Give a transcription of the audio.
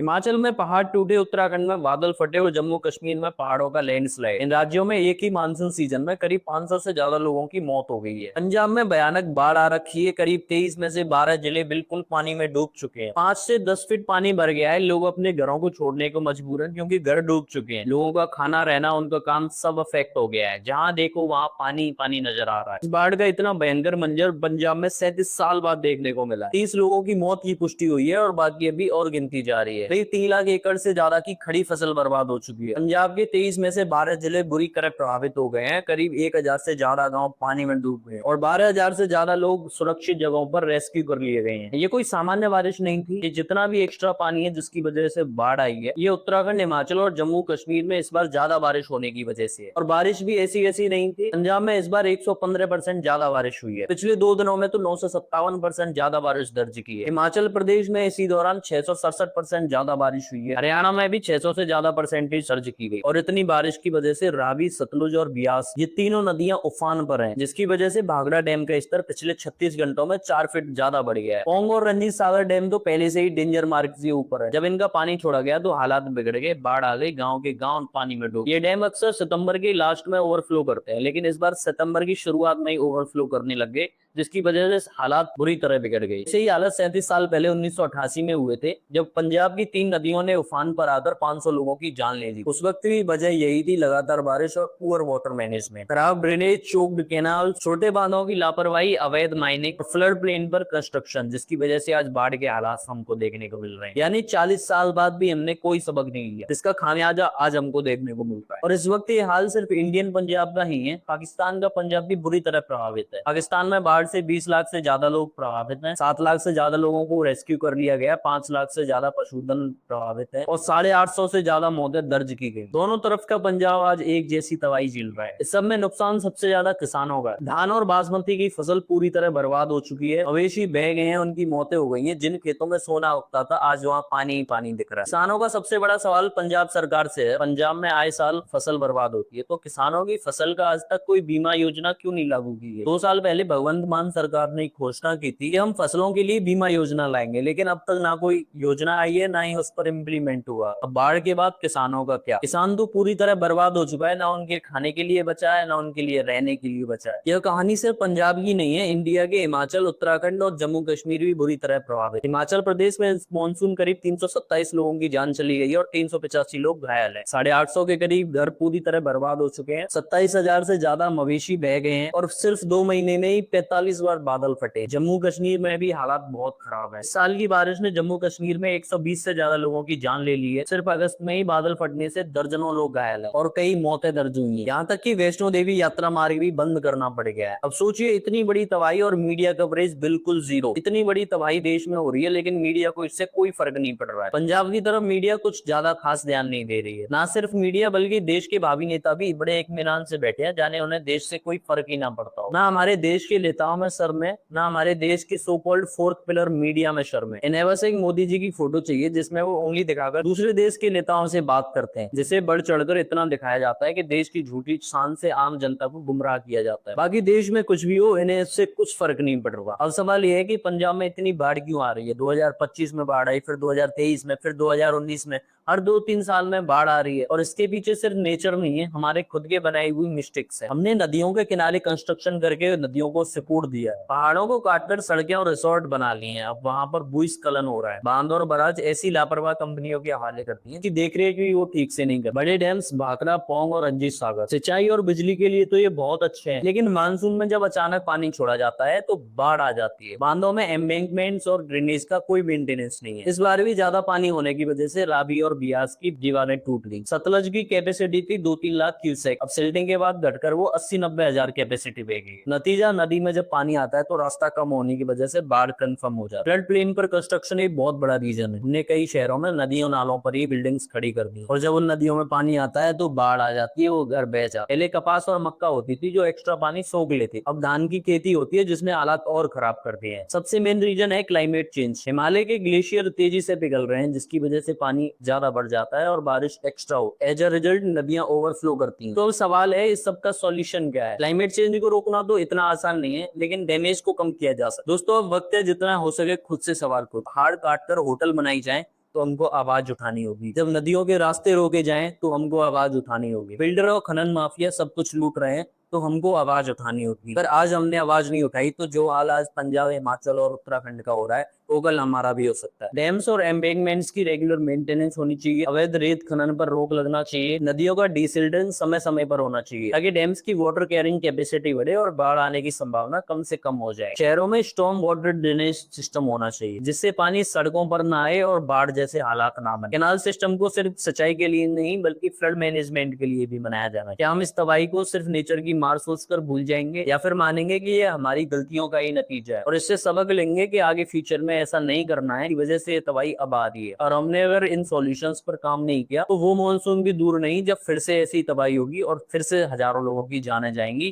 हिमाचल में पहाड़ टूटे, उत्तराखंड में बादल फटे और जम्मू कश्मीर में पहाड़ों का लैंडस्लाइड। इन राज्यों में एक ही मानसून सीजन में करीब 500 से ज्यादा लोगों की मौत हो गई है। पंजाब में भयानक बाढ़ आ रखी है। करीब 23 में से 12 जिले बिल्कुल पानी में डूब चुके हैं। 5 से 10 फीट पानी भर गया है। लोग अपने घरों को छोड़ने को मजबूर हैं क्योंकि घर डूब चुके हैं। लोगों का खाना, रहना, उनका काम सब अफेक्ट हो गया है। जहां देखो वहां पानी ही पानी नजर आ रहा है। इस बाढ़ का इतना भयंकर मंजर पंजाब में 37 साल बाद देखने को मिला है। 30 लोगों की मौत की पुष्टि हुई है और बाकी अभी और गिनती जा रही है। करीब 3 लाख एकड़ से ज्यादा की खड़ी फसल बर्बाद हो चुकी है। पंजाब के 23 में से 12 जिले बुरी तरह प्रभावित हो गए हैं। करीब 1000 से ज्यादा गांव पानी में डूब गए और 12,000 से ज्यादा लोग सुरक्षित जगहों पर रेस्क्यू कर लिए गए हैं। ये कोई सामान्य बारिश नहीं थी। ये जितना भी एक्स्ट्रा पानी है जिसकी वजह से बाढ़ आई है, ये उत्तराखंड, हिमाचल और जम्मू कश्मीर में इस बार ज्यादा बारिश होने की वजह से है। और बारिश भी ऐसी ऐसी नहीं थी। पंजाब में इस बार 115% ज्यादा बारिश हुई है। पिछले 2 दिनों में तो 957% ज्यादा बारिश दर्ज की है। हिमाचल प्रदेश में इसी दौरान 667% ज्यादा बारिश हुई है। हरियाणा में भी 600 से ज्यादा परसेंटेज दर्ज की गई। और इतनी बारिश की वजह से रावी, सतलुज और ब्यास, ये तीनों नदियां उफान पर हैं, जिसकी वजह से भाखड़ा डैम का स्तर पिछले 36 घंटों में 4 फीट ज्यादा बढ़ गया है। पोंग और रंजीत सागर डैम तो पहले से ही डेंजर मार्क से ऊपर है। जब इनका पानी छोड़ा गया तो हालात बिगड़ गए। बाढ़ आ गई, गाँव के गाँव पानी में डूब। ये डैम अक्सर सितंबर के लास्ट में ओवरफ्लो करते हैं, लेकिन इस बार सितंबर की शुरुआत में ही ओवरफ्लो करने लग गए, जिसकी वजह से हालात बुरी तरह बिगड़ गई। ऐसे ही हालत 37 साल पहले 1988 में हुए थे, जब पंजाब की 3 नदियों ने उफान पर आकर 500 लोगों की जान ले ली। उस वक्त भी वजह यही थी, लगातार बारिश और पुअर वाटर मैनेजमेंट, खराब ड्रेनेज, चोक्ड कैनाल, छोटे बांधों की लापरवाही, अवैध माइनिंग, फ्लड प्लेन पर कंस्ट्रक्शन, जिसकी वजह से आज बाढ़ के हालात हमको देखने को मिल रहे हैं। यानी 40 साल बाद भी हमने कोई सबक नहीं लिया, जिसका खामियाजा आज हमको देखने को मिल रहा है। और इस वक्त ये हाल सिर्फ इंडियन पंजाब का ही है, पाकिस्तान का पंजाब भी बुरी तरह प्रभावित है। पाकिस्तान में बाढ़ से 20 लाख से ज्यादा लोग प्रभावित हैं। 7 लाख से ज्यादा लोगों को रेस्क्यू कर लिया गया। 5 लाख से ज्यादा पशुधन प्रभावित है और 850 से ज्यादा मौतें दर्ज की गई। दोनों तरफ का पंजाब आज एक जैसी तबाही झेल रहा है। इस सब में नुकसान सबसे ज्यादा किसानों का है। धान और बासमती की फसल पूरी तरह बर्बाद हो चुकी है। मवेशी बह गए हैं, उनकी मौतें हो गई हैं। जिन खेतों में सोना उगता था, आज वहाँ पानी ही पानी दिख रहा है। किसानों का सबसे बड़ा सवाल पंजाब सरकार से है। पंजाब में आए साल फसल बर्बाद होती है, तो किसानों की फसल का आज तक कोई बीमा योजना क्यों नहीं लागू की है? 2 साल पहले भगवंत मान सरकार ने घोषणा की थी कि हम फसलों के लिए बीमा योजना लाएंगे, लेकिन अब तक ना कोई योजना आई है, ना ही उस पर इम्प्लीमेंट हुआ। अब बाढ़ के बाद किसानों का क्या? किसान तो पूरी तरह बर्बाद हो चुका है। ना उनके खाने के लिए बचा है, ना उनके लिए रहने के लिए बचा है। यह कहानी सिर्फ पंजाब की नहीं है। इंडिया के हिमाचल, उत्तराखंड और जम्मू कश्मीर भी बुरी तरह प्रभावित। हिमाचल प्रदेश में मानसून करीब 327 लोगों की जान चली गई और 385 लोग घायल है। 850 के करीब घर पूरी तरह बर्बाद हो चुके हैं। 27,000 से ज्यादा मवेशी बह गए हैं और सिर्फ 2 महीने में ही 45 बार बादल फटे। जम्मू कश्मीर में भी हालात बहुत खराब है। इस साल की बारिश ने जम्मू कश्मीर में 120 से ज्यादा लोगों की जान ले ली है। सिर्फ अगस्त में ही बादल फटने से दर्जनों लोग घायल है और कई मौतें दर्ज हुई हैं। यहाँ तक कि वैष्णो देवी यात्रा मार्ग भी बंद करना पड़ गया है। अब सोचिए, इतनी बड़ी तबाही और मीडिया कवरेज बिल्कुल जीरो। इतनी बड़ी तबाही देश में हो रही है, लेकिन मीडिया को इससे कोई फर्क नहीं पड़ रहा है। पंजाब की तरफ मीडिया कुछ ज्यादा खास ध्यान नहीं दे रही है। ना सिर्फ मीडिया, बल्कि देश के भावी नेता भी बड़े इत्मीनान से बैठे हैं, जाने उन्हें देश से कोई फर्क ही ना पड़ता हो। ना हमारे देश के नेताओं में शर्म है, ना हमारे देश के so called fourth pillar media में शर्म है। इन्हें बस एक मोदी जी की फोटो चाहिए जिसमें वो उंगली दिखाकर दूसरे देश के नेताओं से बात करते हैं, जिसे बढ़ चढ़कर इतना दिखाया जाता है कि देश की झूठी शान से आम जनता को गुमराह किया जाता है। बाकी देश में कुछ भी हो, इन्हें इससे कुछ फर्क नहीं पड़ रहा। अब सवाल यह है कि पंजाब में इतनी बाढ़ क्यों आ रही है? 2025 में बाढ़ आई, फिर 2023 में, फिर 2019 में। हर 2-3 साल में बाढ़ आ रही है और इसके पीछे सिर्फ नेचर नहीं है, हमारे खुद के बनाई हुई मिस्टेक्स है। हमने नदियों के किनारे कंस्ट्रक्शन करके नदियों को सिकुड़ दिया है। पहाड़ों को काटकर सड़कें और रिसोर्ट बना लिए हैं। अब वहां पर भूस्खलन हो रहा है। बांध और बराज ऐसी लापरवाह कंपनियों के हवाले करती है कि देख रेख भी वो ठीक से नहीं कर। बड़े डैम्स भाखड़ा, पोंग और रंजीत सागर सिंचाई और बिजली के लिए तो ये बहुत अच्छे हैं, लेकिन मानसून में जब अचानक पानी छोड़ा जाता है तो बाढ़ आ जाती है। बांधों में एम्बैंकमेंट्स और ड्रेनेज का कोई मेंटेनेंस नहीं है। इस बार भी ज्यादा पानी होने की वजह से रावी और बियास की दीवारें टूट गई। सतलज की कैपेसिटी थी 2-3 लाख क्यूसेक, अब सिल्टिंग के बाद घटकर वो 80-90 हजार कैपेसिटी पे गई। नतीजा, नदी में जब पानी आता है तो रास्ता कम होने की वजह से बाढ़ कंफर्म हो जाता है। फ्लड प्लेन पर कंस्ट्रक्शन एक बहुत बड़ा रीजन है। हमने कई शहरों में नदियों नालों पर ही बिल्डिंग्स खड़ी कर दी और जब उन नदियों में पानी आता है तो बाढ़ आ जाती है, वो घर बह जाता है। पहले कपास और मक्का होती थी जो एक्स्ट्रा पानी सोख लेती, अब धान की खेती होती है जिसने हालात और खराब कर दिए हैं। सबसे मेन रीजन है क्लाइमेट चेंज। हिमालय के ग्लेशियर तेजी से पिघल रहे हैं, जिसकी वजह से पानी ज्यादा बढ़ जाता है और बारिश एक्स्ट्रा हो। एज अ रिजल्ट नदियां ओवरफ्लो करती हैं। तो सवाल है, इस सब का सॉल्यूशन क्या है? क्लाइमेट चेंज को रोकना तो इतना आसान नहीं है, लेकिन डैमेज को कम किया जा सकता है। दोस्तों, अब वक्त है जितना हो सके खुद से सवाल करो। पहाड़ काटकर होटल बनाई जाए, तो हमको आवाज उठानी होगी। जब नदियों के रास्ते रोके जाएं तो हमको आवाज उठानी होगी। बिल्डर और खनन माफिया सब कुछ लूट रहे हैं तो हमको आवाज उठानी होगी। अगर आज हमने आवाज नहीं उठाई तो जो हाल आज पंजाब, हिमाचल और उत्तराखंड का हो रहा है वो कल हमारा भी हो सकता है। डैम्स और एम्बैंकमेंट्स की रेगुलर मेंटेनेंस होनी चाहिए। अवैध रेत खनन पर रोक लगना चाहिए। नदियों का डिसिल्टेशन समय समय पर होना चाहिए ताकि डैम्स की वाटर कैरिंग कैपेसिटी बढ़े और बाढ़ आने की संभावना कम से कम हो जाए। शहरों में स्टॉर्म वाटर ड्रेनेज सिस्टम होना चाहिए जिससे पानी सड़कों पर ना आए और बाढ़ जैसे हालात ना बने। कैनाल सिस्टम को सिर्फ सिंचाई के लिए नहीं बल्कि फ्लड मैनेजमेंट के लिए भी बनाया जाना चाहिए। क्या हम इस तबाही को सिर्फ नेचर की मार सोचकर भूल जाएंगे या फिर मानेंगे कि ये हमारी गलतियों का ही नतीजा है और इससे सबक लेंगे कि आगे फ्यूचर में ऐसा नहीं करना है, की वजह से ये तबाही अब आ रही है। और हमने अगर इन सॉल्यूशंस पर काम नहीं किया तो वो मॉनसून भी दूर नहीं जब फिर से ऐसी तबाही होगी और फिर से हजारों लोगों की जानें जाएंगी।